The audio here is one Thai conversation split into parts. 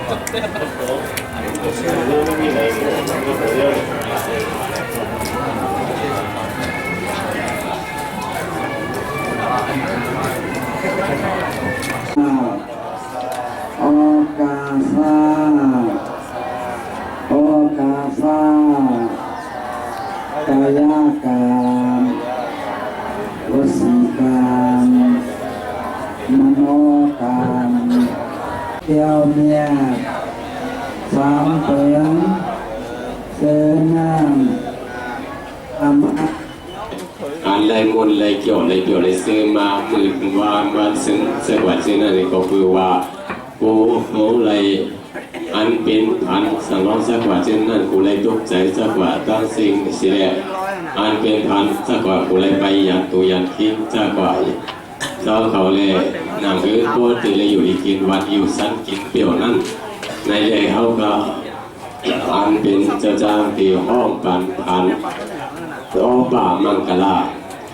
โอกาสาโอกาสากายกรรมวสีกรรมมโนกรรมเที่ยวเมียสามเปิงเดินน้ำธรรมะอ่านเลยมนเลยเกี่ยวเลยซื้อมามือวันซึ่งเสกวันซึ่งนั่นก็คือว่ากูโหเลยอันเป็นพันสังร้องสักว่าซึ่งนั่นกูเลยตกใจสักว่าตั้งสิ่งเสียอันเป็นพันสักว่ากูเลยไปยันตัวยันคิดสักว่าเจ้าเขาเลยนางคือโคตรเลยอยู่อีกกินวันอยู่สั้นกินเปรี้ยวนั่นในเลยเขาก็อันเป็นเจ้าจ้างที่ห้องปันพันอ้อป่ามังกลา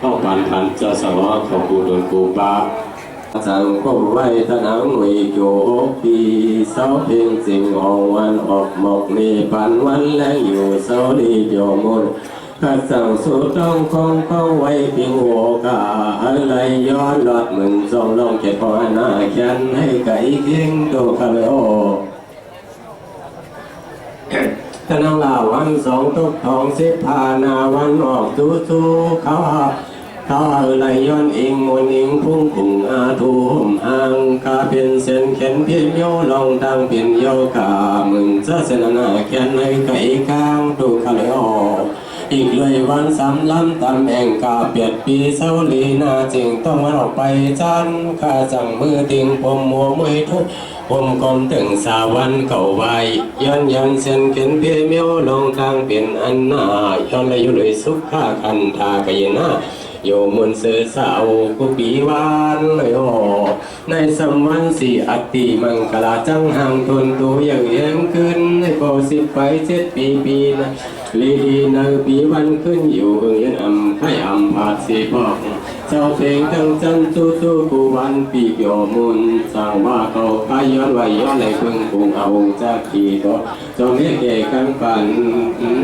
ห้องปันพันเจ้าสวะของกูโดนกูป่าสังคมไว้ทนังวิโยปีเสาเพียงสิ่งออกวันออกหมกมีปันวันแลงอยู่เสาดีโยมุนขัดสั่งสู่ต้องคงไว้เพียงหัวกาอะไรย้อนหลอดมึงทรงลงเก็บพอหน้าแขนให้ไก่เคียงตัวคาเลโอทนังลาวันสองทุกทองสิบพานาวันออกทูเขาอะไรย้อนอิงมนอิงพุ่งพุ่งอาทูห่มห่างกาเป็นเส้นแขนเพียงโยลองทางเพียงโยกามึงจะเส้นหน้าแขนให้ไก่กลางดูคาเลโออีกเลยวันสามล้ำตามแห่งกาเปียดปีเสาลีนาจึงต้องวันออกไปจันข้าจังมือติงผมมัวมวยทุกผมกลมถึงสาวันเก่าไว้ย้อนเส้นเข็นเพียเมียวลงทางเปลี่ยนอันหน้าย้อนเลยอยู่เลยสุขข้าคันทากายนาโยมุนเสือสาวกุปีวานเลยโอในสมวันสี่อติมังกลาจังห่างทนตัวอย่างเยังขึ้นในพอ10 ไป 7 ปีนะลีเนอปีวันขึ้นอยู่เงินให้ผาดสีพอกเจ้าเพลงทั้งจันตู้กูวันปีโยมุนสร้างว่าเขาพาย้อนไว้ย้อนไหลเพิ่งปุงเอาจากขีตัวจอมเก่กันฝัน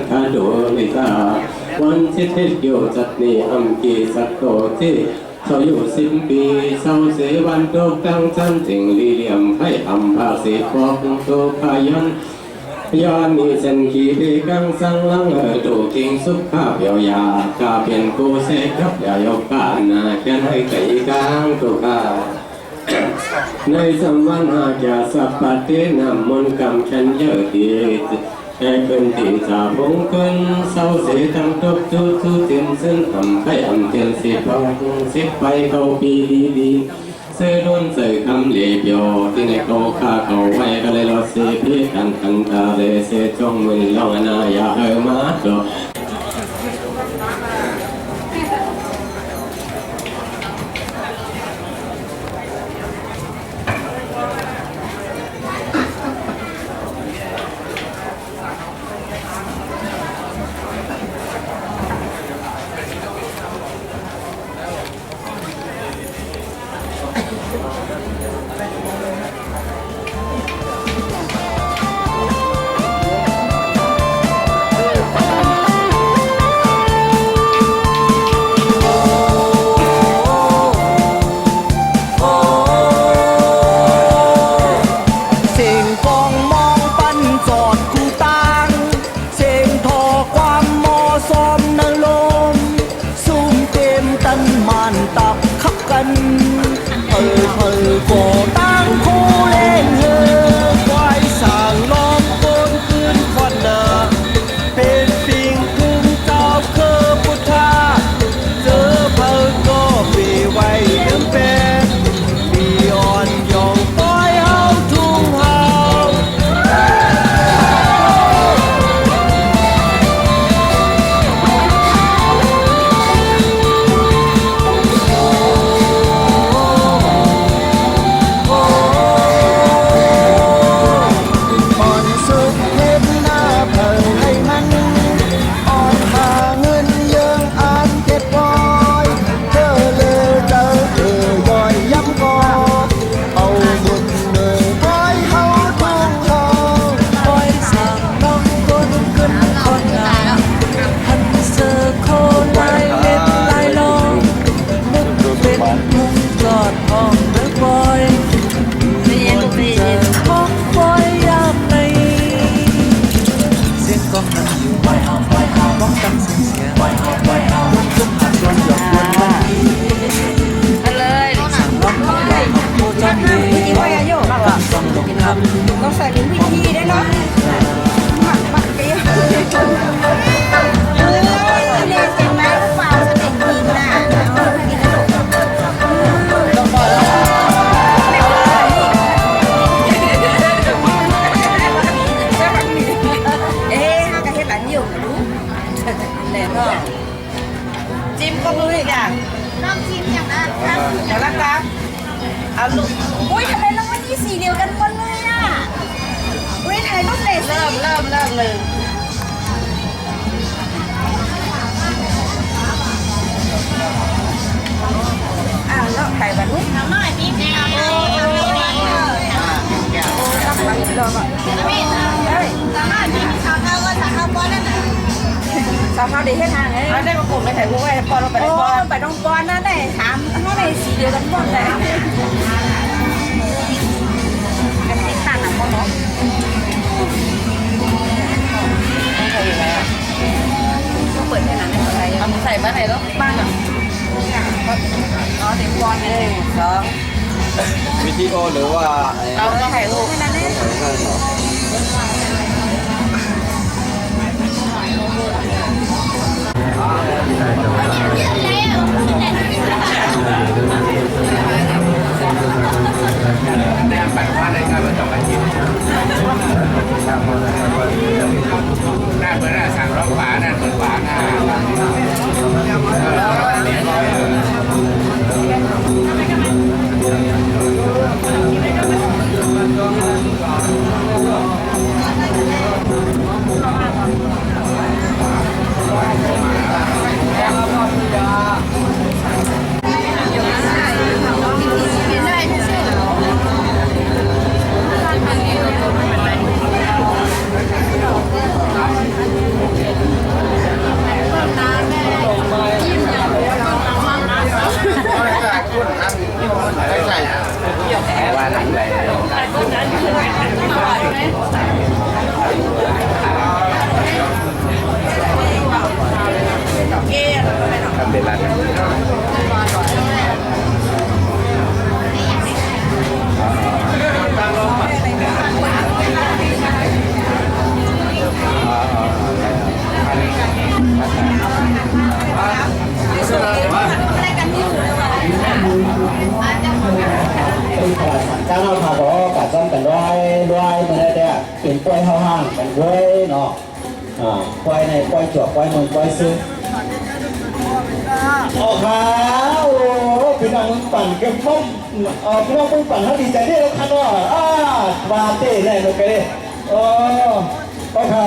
ข้าดูไม่ตาวันที่เทศโยจัดนี่อัมกีสักโตที่เขาอยู่10 ปีเศร้าเสวันโตกังจันถึงลีเหลี่ยมให้ผาดสีพอกโตพายันย้อนมีเส้นขีดกังสังลังดูทิ้งสุขภาพยากาเป็นกูเสกครับอย่ายกกาหน้าแค่ให้ไก่กลางตัวข้าในสมวันหากอย่าสับปะเตนำมนกำฉันเยอะดีแค่เป็นที่สาพงขึ้นเศร้าเสียทั้งทุกเตียนซึ่งไข่เตียน10 ไปเข้าปีดีเสื้อล้วนเสื้อคำเลี้ยบที่ในโคข้าเขาไว้ก็เลยรอเสียพี่กันตาเลยเสียจ้องมือลองอนาอย่ามาจอ ห้องบ่อยๆใจเย็นลูกใจเย็นห้องบ่อยยามในเสียงกองนั้นอยู่บ่อยมองตั้งเสียงวนจุ่มหัดวนหยอกวนวันนี้ เลยต้อง สั่งร้องคำว่าของโคจรเย่ต้องลงทำ ใส่เป็นวิธีได้เนาะหมักเกลียวเนี่ยเสียงไม้เปล่าสติกินน่ะต้องบอกแล้วห้ากระเทียมหลานอยู่นะลูกแล้วก็จิ้มก็รู้อีกอย่างน้ำจิ้มอย่างนั้นครับอย่างละครับเอาลูกอุ้ยทำไมรางวัลที่4เดียวกันหมดเลยอ่ะอุ้ยถ่ายรูปเลยเริ่มเลยแล้วถ่ายแบบนี้น้ำหน่อยพี่แมวรับหลังอีกรอบอ่ะพี่เฮ้ยสามารถพี่สาวเท้าก็สาวเท้าป้อนนั่นน่ะสาวเท้าดีให้ทางไงเราได้ประกบไปถ่ายรูปไว้ป้อนเราไปได้ป้อนไปต้องป้อนนั่นได้ถามเขาใน4เดียวกันหมดเลยกันติดตั้งหนังเขาเนาะต้องเปิดแค่นั้นได้ไหมเอาใส่บ้านไหนแล้วบ้านอ่ะอ๋อเด็กบอลเลย2 วิดีโอหรือว่า เราต้องถ่ายรูปแค่นั้นเอง น่าเปิดน่าสั่งร้องฝาน่าเปิดฝาหน้า ว่าหลังไหนทำเป็นร้านเจ้าเราพาบอกกัดซ้ำกันด้วยมันได้แต่เป็นกล้วยห้างกันด้วยเนาะกล้วยในกล้วยจวบกล้วยนนกล้วยซื้อโอ้ขาโอ้พี่น้องปั่นกันปุ๊บพี่น้องปุ๊บปั่นเขาดีใจได้แล้วคันว่าบาเต้ได้เลยไปเลยโอ้ก็ค่ะ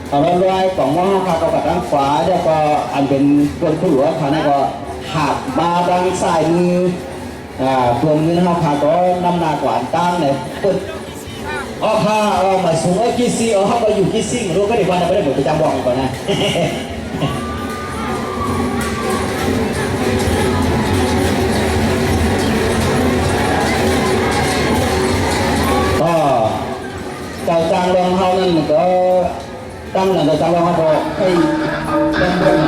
เอาเราด้วยกล่องหม้อค่ะก็กัดด้านขวาแล้วก็อันเป็นตัวผู้หลวงค่ะนั่นก็หักมาด้านซ้ายมือตัวนี้นะครับค่ะก็น้ำหนักหวานตั้งเนี่ยปุ๊บค่ะมาสูงกี่ซี่เขาก็อยู่กี่ซี่รู้ก็ได้วันไม่ได้เหมือนประจำบอกก่อนนะก็เจ้าจางรองเขานั่นก็ตั้งหลังเจ้าจางรองเขาบอกให้ตั้งบน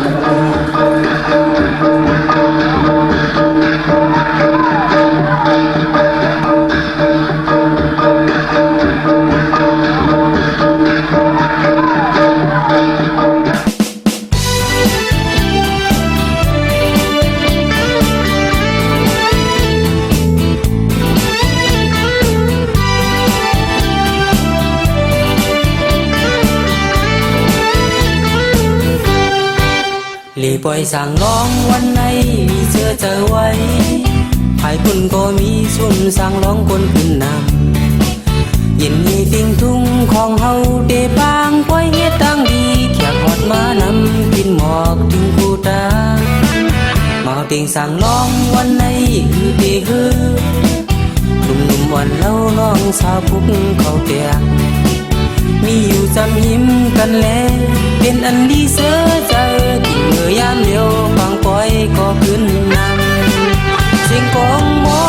หลีปล่อยสั่งร้องวันไหนมีเจอไว้ภายคุณก็มีส่วนสั่งร้องคนขึ้นนำยินดีติงทุ่งของเฮาเดบางปล่อยเฮ็ดตั้งดีแขกหอดมานำกินหมอกถึงกูตามาติงสั่งร้องวันไหนคือเดฮือหนุ่มๆวันเล่าน้องสาวพุกเขาเตียงมีอยู่จำหิมกันแล้วเป็นอันดีเสือเจอกินเมื่อยามเดียวฟังปล่อยก็ขึ้นนำเสียงกองหมอ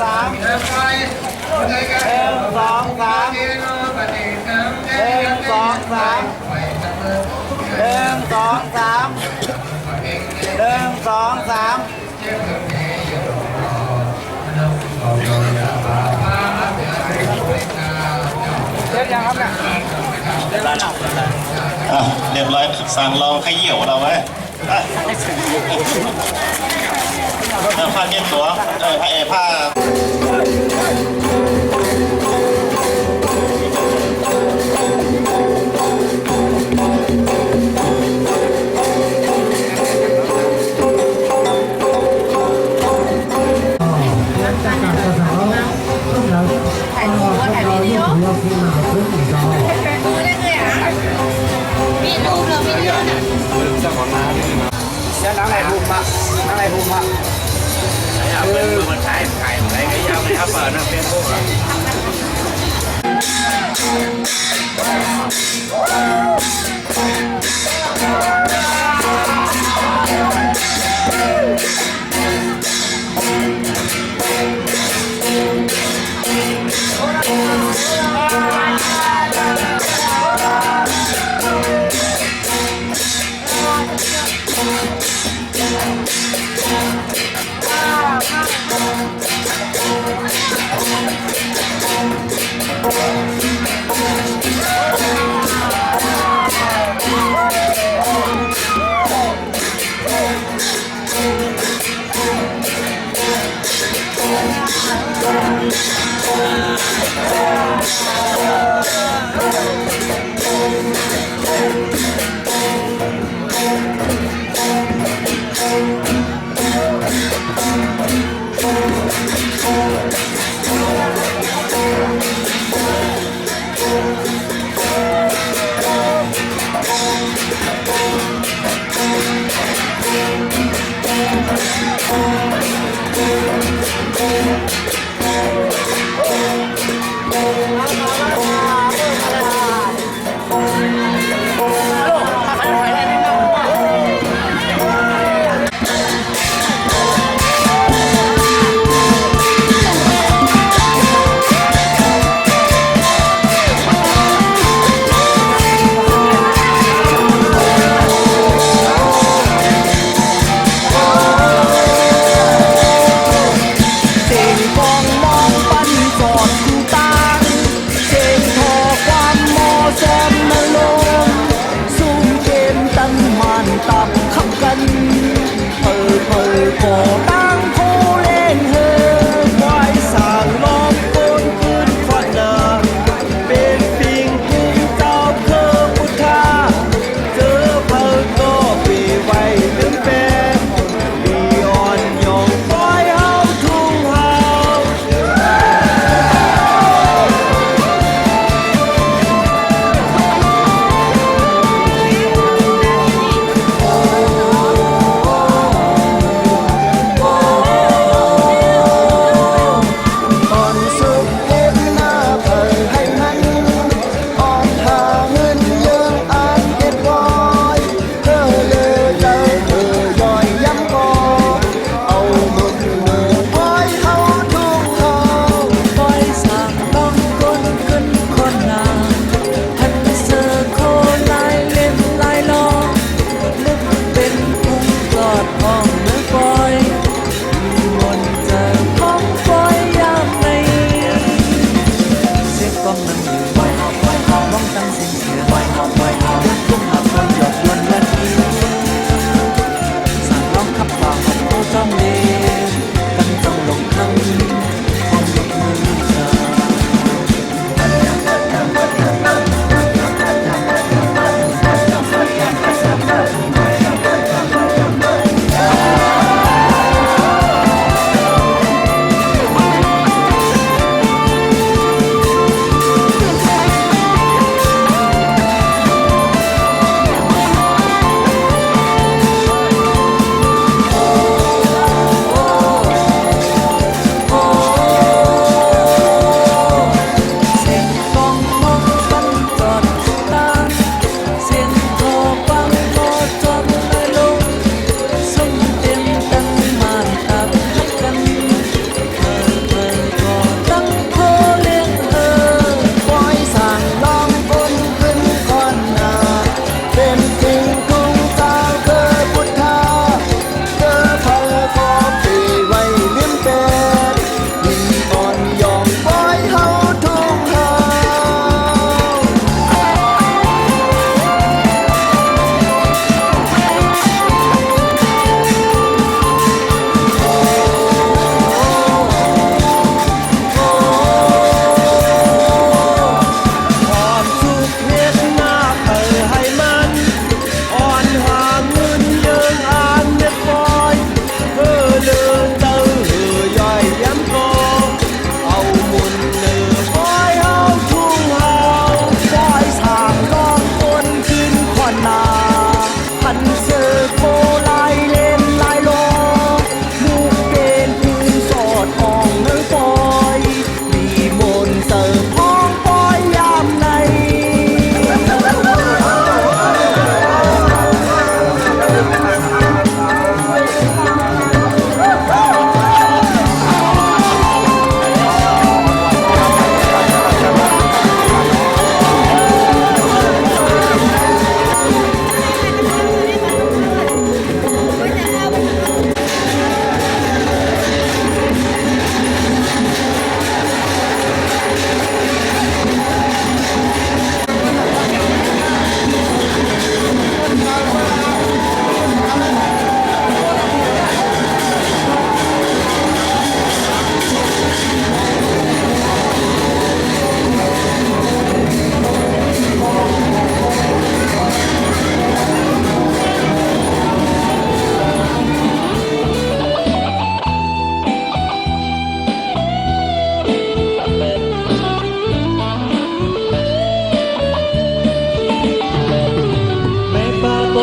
สามหนึ่งสองสามหนึ่งสองสามหนึ่งสองสามหนึ่งสองสามเรียบยังครับเนี่ยเรียบแล้วเรียบร้อยสั่งลองขยี้เราไว้ผ้าเก็บตัวผ้าถ่ายรูปว่าถ่ายวิดีโอดูได้เลยอ่ะมีรูปแล้ววิดีโอเนี่ย เดี๋ยวนั่งไหนภูมิมานั่งไหนภูมิมามันใช้ไข่อะไรก็ยาวไม่ครับเปิดนะเฟซบุ๊ก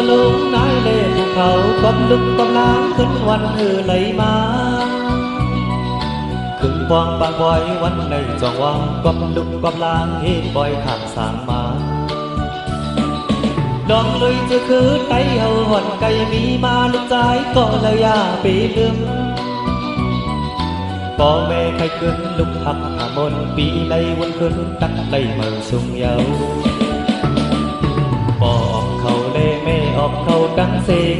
ลงนายเล่ภูเขาก้มลุกก้มล้างขึ้นวันไหลมาขึ้นฟองปางบอยวันในจองว่างก้มลุกก้มล้างเห็นบอยข้างสางมาดองเลยจะคือไตเฮาหอนไก่มีมาลูกใจก็เลยยาปีลืมพ่อแม่ใครขึ้นลุกหักหามนปีในวันขึ้นตักไล่เมืองสุงเยาพ่อออกเขาเล่แม่ออกเขาดังเสง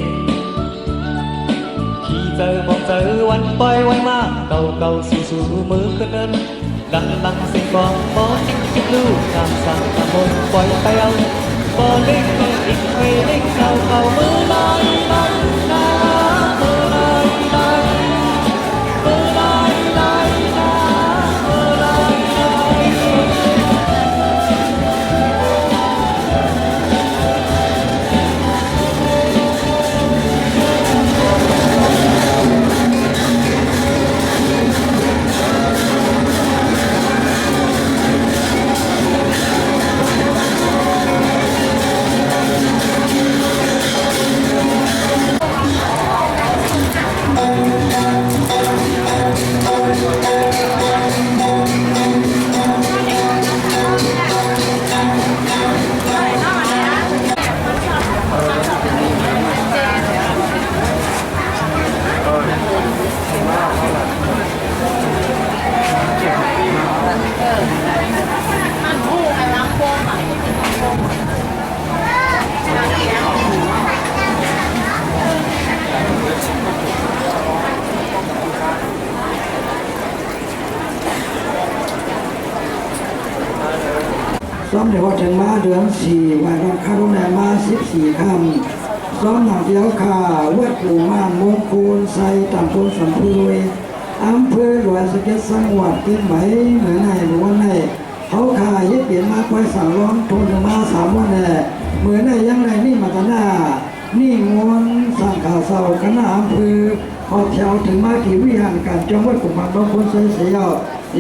ขี่เจอมองเจอวันปล่อยไว้มากเก่าเก่าสู้สู้มือขึ้นเดินดังดังเสียงกองบอจิ้งจิ้งลูกตามสั่งหามนปล่อยไปเอาบอเล็กเล็กอีกเวเล็กเขาเขามือลอยลอยลอยมือลอยลอยมือลอยลอยลอยมือลอยลอย ซ้อมเดี๋ยวพอถึงมาเดือน4วันวันข้ารุ่งแรมมา14 ค่ำซ้อมหนังเดียวข่าวัดหลวงม่านมงคูลไซตำบลสัมพูรอำเภอหลวงสะเก็ดจังหวัดเชียงใหม่เหมือนในหรือว่าในเขาข่ายึดเปลี่ยนมาคอยสั่งร้องทนถึงมา3 วันแน่เหมือนในยังไงนี่มาตาหน้านี่งวนสั่งข่าวเศร้าคณะอำเภอพอแถวถึงมากี่วิหารการจังหวัดกุมารบางคนเสีย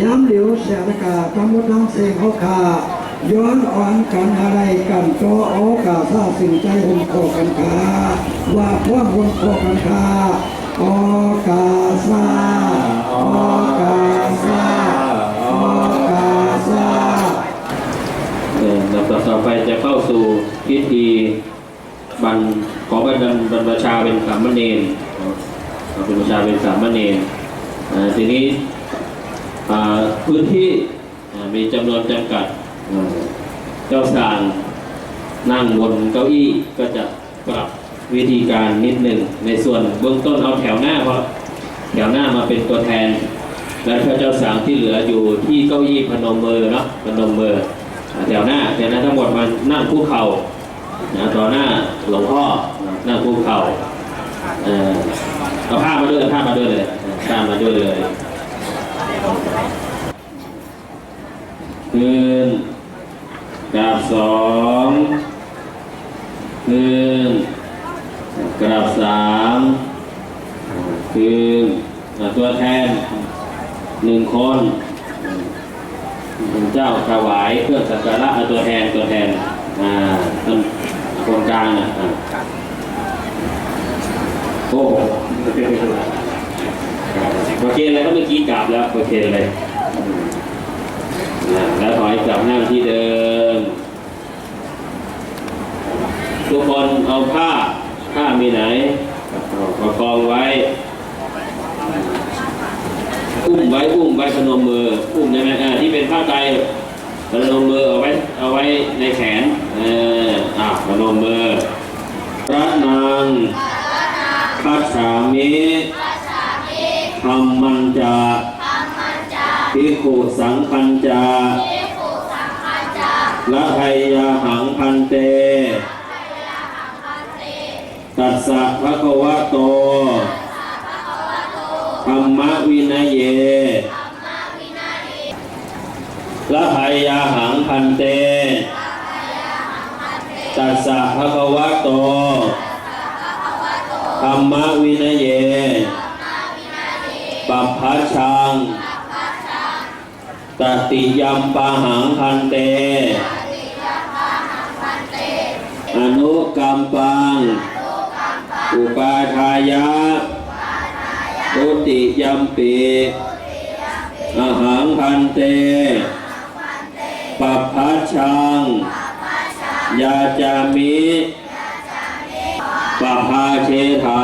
ย้ำเหลียวเสียตะกาตำบลน้องเสงเขาข่าย้อนอ่อนกันอะไรกันก็โอกาสาสิ่งใจหุ่นโคกันคาว่าพวกหุ่นโคกันคาโอกาสาโอกาสาโอกาสาต่อไปจะเข้าสู่พิธีขอบรรพชาเป็นสามเณรเป็นประชาเป็นสามเณรทีนี้พื้นที่มีจำนวนจำกัดเจ้าสางนั่งบนเก้าอี้ก็จะปรับวิธีการนิดหนึ่งในส่วนเบื้องต้นเอาแถวหน้าเพราะแถวหน้ามาเป็นตัวแทนแล้วเจ้าสางที่เหลืออยู่ที่เก้าอี้พนมมือเนาะพนมมือแถวหน้าทั้งหมดมานั่งคู่เข่าต่อหน้าหลวงพ่อนั่งคู่เข่าเอาผ้ามาด้วยเลยผ้ามาด้วยเลยคืนกราบ2คืนกราบ3คืนตัวแทน1 คนเจ้าถวายเครื่องสักการะตัวแทนต้นคนกลางโอ้โอเคเลยก็เมื่อกี้กราบแล้วโอเคเลยแล้วถอยกลับนั่งที่เดิมทุกคนเอาผ้ามีไหนประคองไว้อุ้มไว้พนมมืออุ้มใช่ไหมที่เป็นผ้าไตรพนมมือเอาไว้ในแขนพนมมือพระนางคัจฉามิธัมมัญจาภิกขุสังฆัญจาละหัยยาหังพันเตตัสสะภะคะวะโตธัมมวินัยเยละหัยยาหังพันเตตัสสะภะคะวะโตธัมมวินัยเยปัพพชังตติยัมปะหังพันเต อนุกรรมปังอุปาทายะทุติยัมปีอหังพันเตปัปพัชชังยาจามิปัปภาเชธา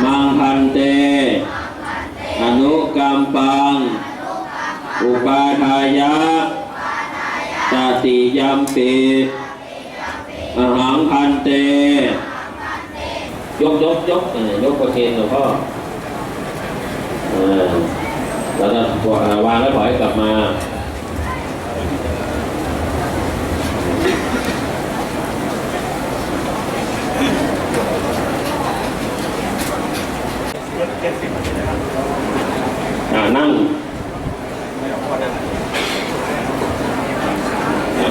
มังพันเตอนุกรรมปังอุปาทายะตติยัมปีอหังพันเตยกประเคนหลวงพ่อแล้วก็วางแล้วถอยกลับมานั่ง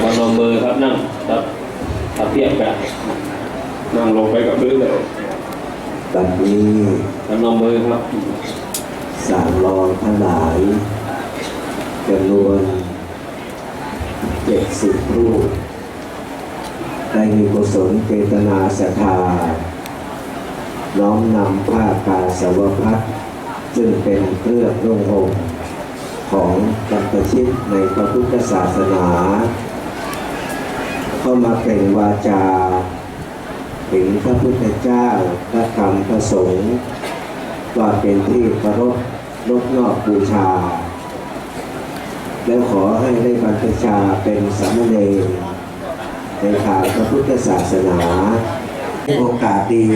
พนมมือครับนั่งครับถ้าเทียบกันนั่งลงไปกับพื้นเลยบัดนี้พนมมือครับสามรองทั้งหลายจำนวน70 รูปได้มีกุศลเจตนาศรัทธาน้อมนำผ้ากาสาวพัสซึ่งเป็นเครื่องร่มห่มของบรรพชิตในพระพุทธศาสนาเข้ามาเป็นวาจาถึงพระพุทธเจ้าพระธรรมพระสงฆ์ว่าเป็นที่เคารพนอบน้อมบูชาแล้วขอให้ได้บรรพชาเป็นสามเณรในทางพระพุทธศาสนาเป็นโอกาสดี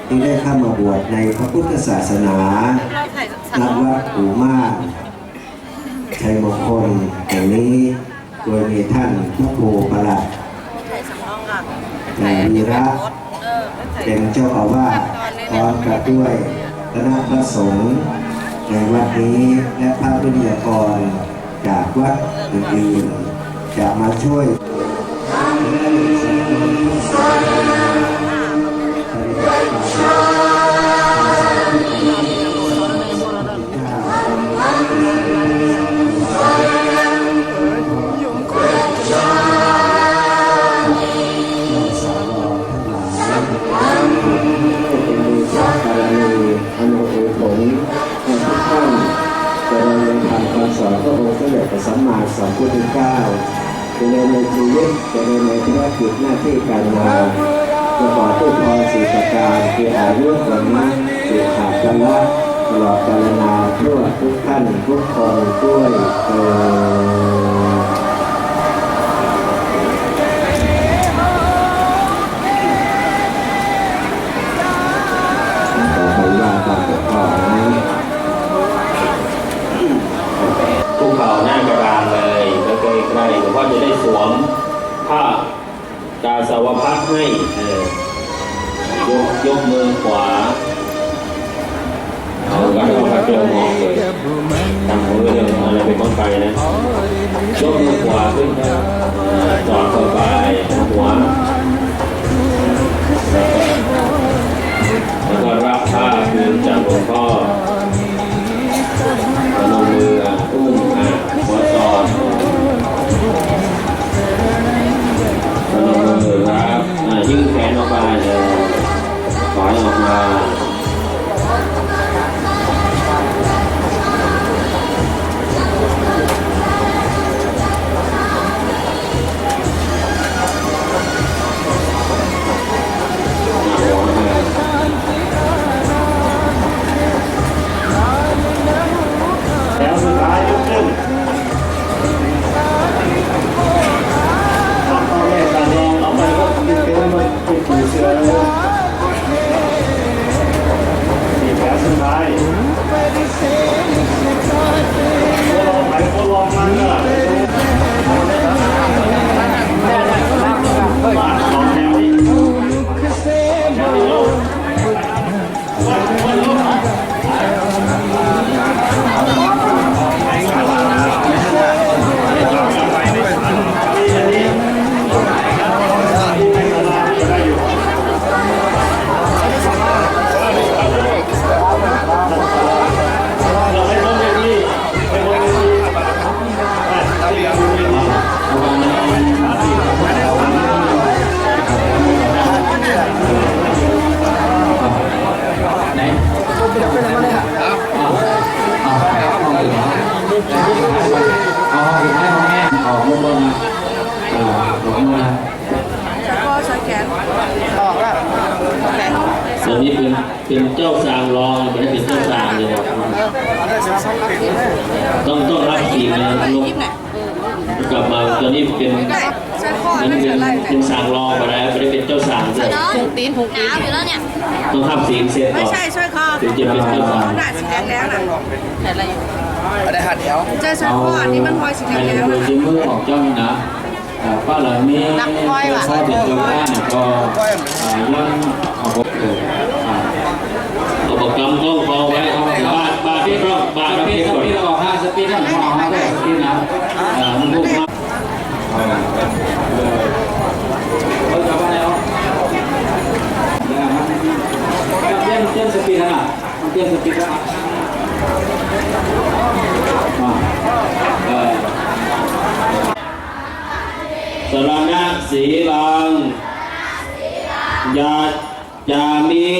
ที่ได้เข้ามาบวชในพระพุทธศาสนาณวัดหูม่านชัยมงคลแห่งนี้โดยมีท่านพระครูประหลัดวีระเป็นเจ้าอาวาสพร้อมกับด้วยคณะพระสงฆ์ในวัดนี้และพระวิทยากรจากวัดอื่นๆจะมาช่วยสอนพระองค์สมเด็จพระสัมมาสัมพุทธเจ้าจะเดินในชีวิตจะเดินในธุรกิจหน้าที่การงานจะขอทุกพรสี่ประการคืออายุวันนะสุขภาพกันละตลอดกาลนานทั่วทุกท่านทุกคนด้วยเถิดต่อไปว่าตามพ่อนะคุกเข่าหน้ากระดานเลยแล้วใกล้ๆหลวงพ่อจะได้สวมผ้ากาสาวพัสให้ยกมือขวาเอากระดาษผ้าเกลียวมองเลยทำมือเรื่องอะไรเป็นต้นไปนะยกมือขวาขึ้นจอดเข้าไปหัวแล้วก็รับผ้าคืนจากหลวงพ่อพนมมืออุ้มหัวจอดพนมมือรับยื่นแขนออกไปเลยถอยออกมา เป็นเจ้าสางรองไม่ได้เป็นเจ้าสางเลยครับต้องรับศีลนะลงกลับมาตอนนี้เป็นเป็นสางรองมาแล้วไม่ได้เป็นเจ้าสางเลย พุงตีนอยู่แล้วเนี่ย ต้องรับศีลเสร็จก่อน ไม่ใช่ช่วยคอ ถึงจะเป็นเจ้าสาง หน้าสีแดงแล้วนะแต่อะไรอยู่ ได้หัดเดียว เจอช่วยคออันนี้มันพลอยสีแดงแล้ว มือ นะ จิ้มมือออกจ้องนะป้าเหล่านี้ นักก้อยว่ะ ชอบเป็นเจ้าหน้าเนี่ยก็ยังเอาพวกอุปกรรมต้องพอไว้บาทที่ต้องบาทที่ก่อน ออก5สปีดนั่นออก5ด้วยสปีดนะมันพวกมาเขาจะว่าแล้วเต้นสปีดนะเต้นสปีดนะสรณะสีลังยาจามิ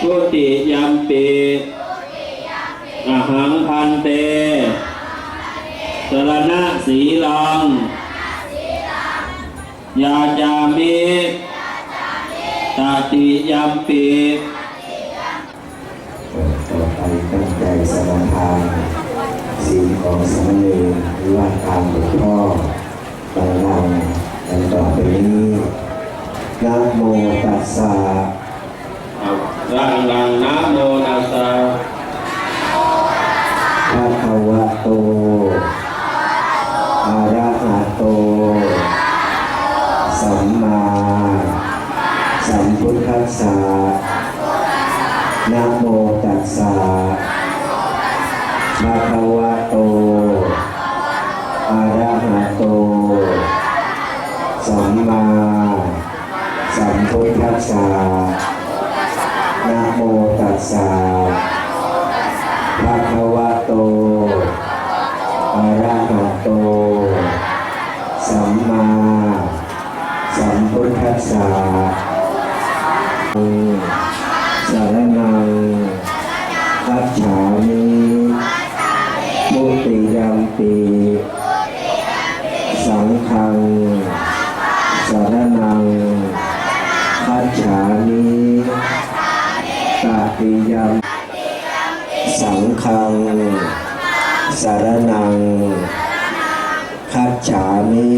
พุติยัมปิอหังพันเตสรณะสีลังยาจามิตติยัมปิ ต่อไปตั้งใจสมาทานศีลของสมณีหรือว่าตามหลวงพ่อตอนเราในต่อไปนี้นะโมตัสสะ รังนะโมตัสสะ ภะคะวะโตอะระหะโตสัมมาสัมพุทธัสสะนะโมตัสสะภะคะวะโตอะระหะโตสัมมาสัมพุทธัสสะนะโมตัสสะภะคะวะโตอะระหะโตสัมมาสัมพุทธัสสะสารนังคัจฉามิมุติยัมปิสังฆังสารนังคัจฉามิตติยัมสังฆังสารนังคัจฉามิ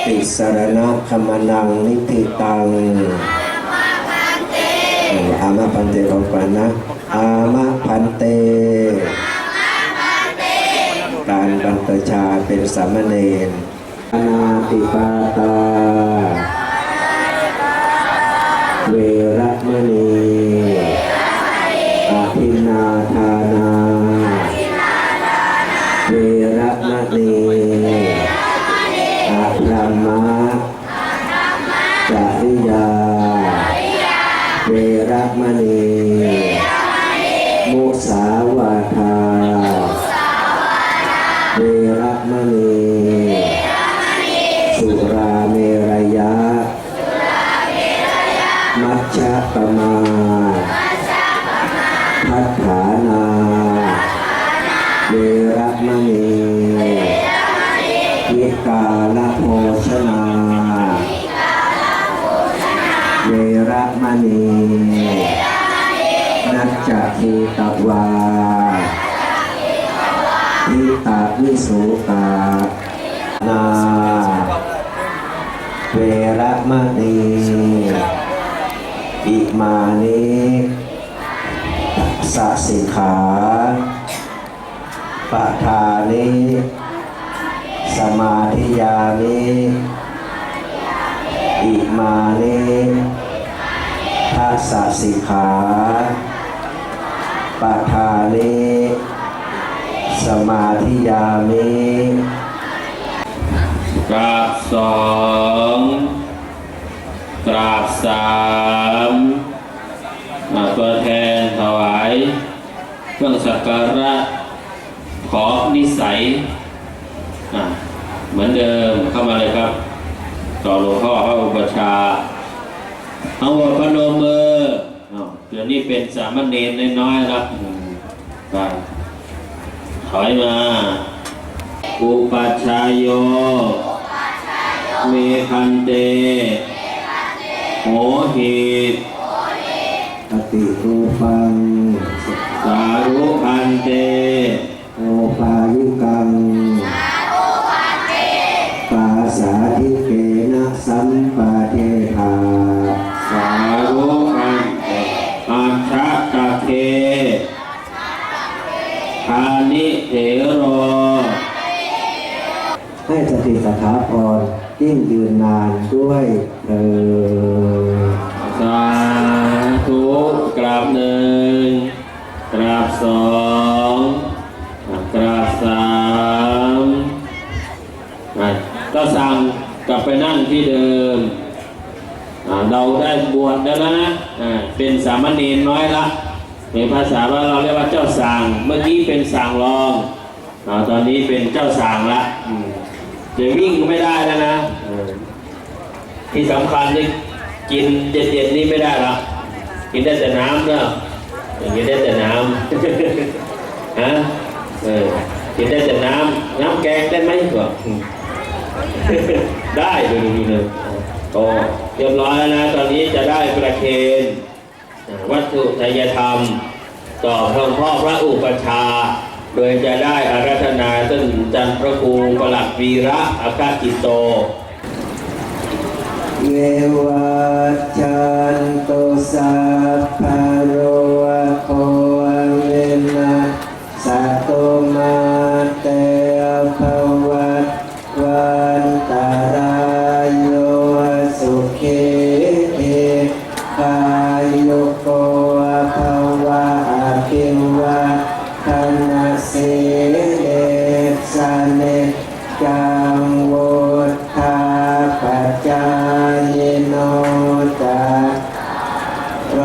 ติสรณะคัมนังนิธิตังอามะพันเตของก่อนนะอามะพันเตการบรรพชาเป็นสามเณรอนาติปาตาเวระมณีอภินาทานาเวระมณีอาพรามะจริยาเวระมณีมุสาวาทาเวระมณีสุราเมรยะมัชฌะปมาทัฏฐานาเวระมณีวิกาลโภชนาเวระมณีนัจจคีตวาทิตาวิสุตานาเวระมณีอิมานิสัสสิขาปะทานิสมาธิยามิอิมานิทัสสะสิกขาปะทานิสมาธิยามิ กราบสองกราบสามตัวแทนถวายเครื่องสักการะขอนิสัยเหมือนเดิมเข้ามาเลยครับต่อหลวงพ่อพระอุปชาเอาหัวพนมมือเดี๋ยวนี้เป็นสามเณรน้อยๆครับถอยมาอุปัชฌายโยเมคันเตโหหิ ติรูปัง สาธุพันเต โอปายุกังปาสาธิเกนะสัมปะเทธา สาธุพันเตอัญชะตะเคทานิเถโร ให้สติสถาพรยิ่งยืนนานด้วยเถิด สาธุกราบหนึ่งกราบสองกราบสามก็สั่งกลับไปนั่งที่เดิมเราได้บวชแล้วนะเป็นสามเณรน้อยละในภาษาว่าเราเรียกว่าเจ้าสางเมื่อกี้เป็นสางรองตอนนี้เป็นเจ้าสางละจะวิ่งก็ไม่ได้แล้วนะที่สำคัญนี่กินเย็นๆนี่ไม่ได้หรอกกินได้แต่น้ำเนาะกินได้แต่น้ำฮะกินได้แต่น้ำแกงได้ไหมก่อนได้ดูเลยโอ้เรียบร้อยแล้วนะตอนนี้จะได้ประเคนวัตถุไตรธรรมต่อหลวงพ่อพระอุปัชฌาย์โดยจะได้อาราธนาท่านจันทร์พระครูประหลัดวีระอาคาจิโต เววัชชันตุสัพพะโรโคเวนะสัตตุมาเตภวัตวันตารายโยสุขีติกายุโกภวะอภิวัฒนาสิสเนจังวุฒาปัจจายโนจาโร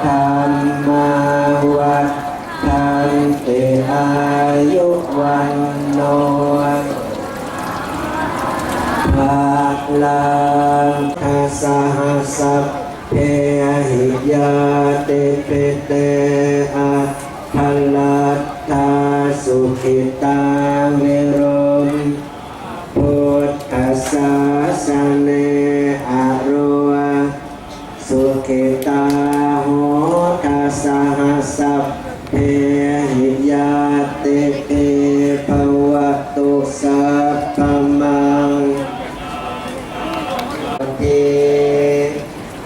ธรรมาวัฏทันติอายุวันโนภาลังคาสหัสสะเพหิยาเตเปเตอะภัลลัตตาสุขิตาเวโรมพุทธัสสะสะเนอะโรสุขิตาโหทัสสหัสสะเพหิยาเตเปภวตุสัพพมังเต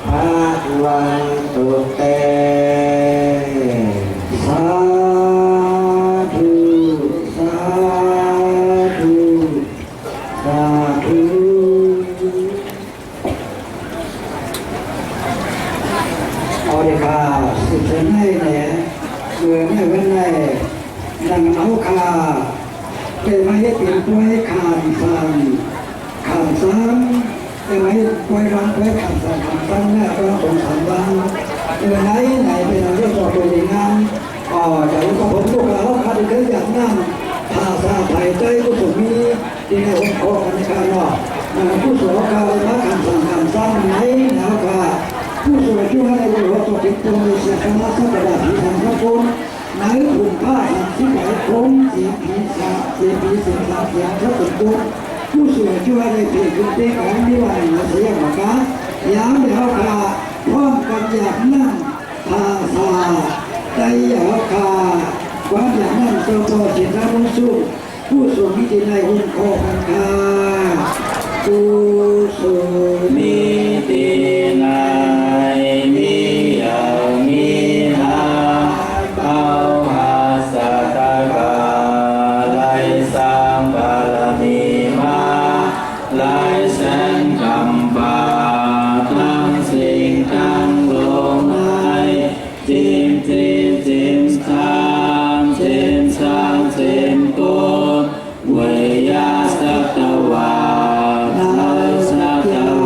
ภะวันตุเตสาธุสาธุสาธุเอาดีค่ะสุดท้ายเนี่ยเมื่อไม่เว้นได้ดังเอาค่ะเป็นไม้เปลี่ยนตัวให้ขาดฟังขาดซ้ำเป็นไม้ปล่อยรังไว้ขาดซ้ำขาดซ้ำเนี่ยก็คงสามวันไหนเป็นเรื่องตัวอย่างนั้นจากพวกผมพวกเราขาดเกินอย่างนั้นภาษาไทยใจก็ผมมีที่ในองค์กรในการว่าผู้สวการมาขาดซ้ำไหนแล้วก็ผู้สวช่วยให้รู้ว่าตัวติดตัวมีเสียงคำว่าสักการะที่ทำพระคุณไหนคุณผ้าที่ไหนคงเสียผีสาเสียผีเสียงสาเสียงพระสุดดุผู้สวยช่วยในเพจคุณเต้ของนิวานิเสียงมาการย้ำเดี๋ยวค่ะพร้อมกันอย่างนั้นภาษาใจเดี๋ยวค่ะความอย่างนั้นตัวจิตและมุ่งสู้ผู้สูงมิติในหุ่นคอกันค่ะผู้สูงมิติในมีเอามีนาเอาหาสัตกาไลสร้างบารมีมาไลแสนกำบาทั้งสิ่งทั้งลมหายจิมทางจิมสร้างจิมโกเวยาสัตวาไลสัตว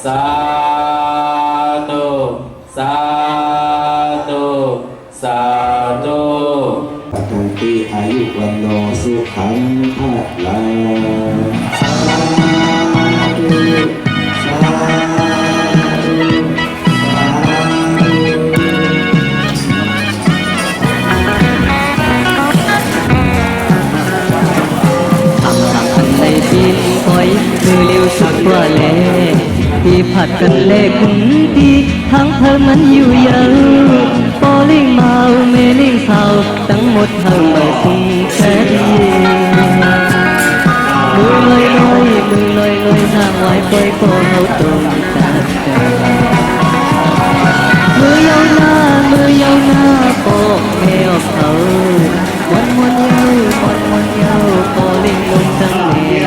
สาธุสาธุสาธุ ปฐมปีอายุวันโนสุขังภาลังสาธุสาธุสาธุ ทำสักอันในปีคอยมือเร็วสักว่าแลที่ผัดกันเล่คุณที่ทั้งเธอมันอยู่เยอะปอลิงเมาเมลิงเศร้าทั้งหมดเธอมาสุ่มแค่มือลอยลอยมือลอยลอยทางไว้ปล่อยก็เขาตรงจัดใจมือยาวหน้ามือยาวหน้าปอกแมวเขาวันวันยาววันวันยาวปอลิงลงทั้งแม่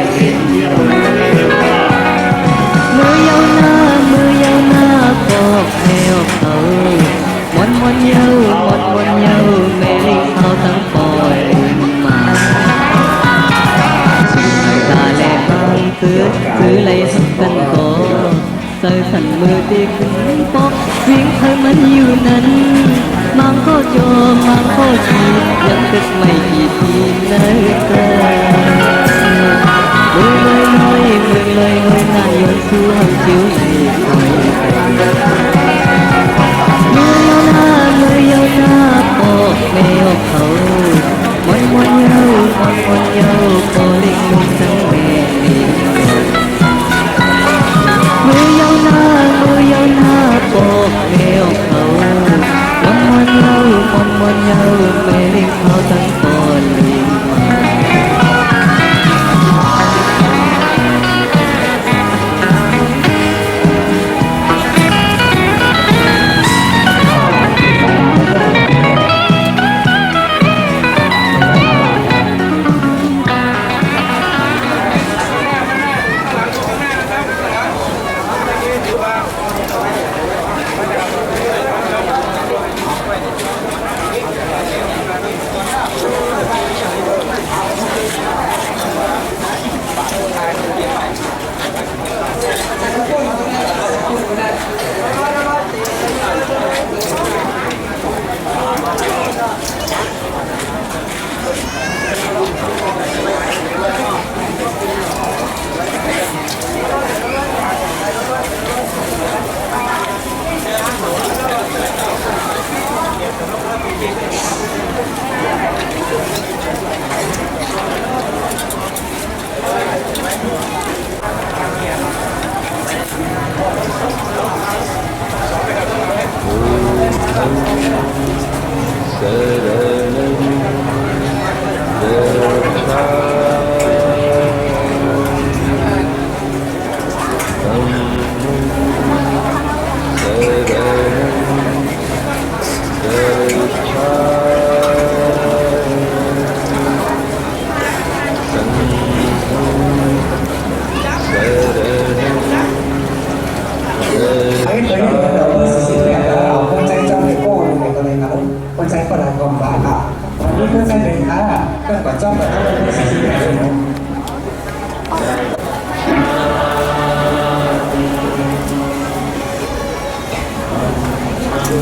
มือยาวหน้ามือยาวหน้าปอกแมวเขาวันวันยาววันวันยาวแม่ลิงเขาทั้งปล่อยมาตาแลบางคือไหลสักกันก็ใส่สันมือตีขึ้นปอกวิ่งเธอมันอยู่นั้นมังก็โยมมังก็ชียังตึกไม่กี่ทีเลยเกินมือลอยลอยมือลอยลอยนายยนสู้ให้ชิวให้คอยมือยาวหน้ามือยาวหน้าปอกแมวเขาวันวันยาววันวันยาวพอเล็กลงทั้งแม่มือยาวหน้ามือยาวหน้าปอกแมวเขาวันวันยาววันวันยาวแม่เลี้ยงเขาทั้งปอนเลี้ยงมา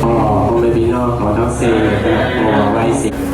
พ่อไม่พี่น้องขอทั้งสี่ขอไว้สิ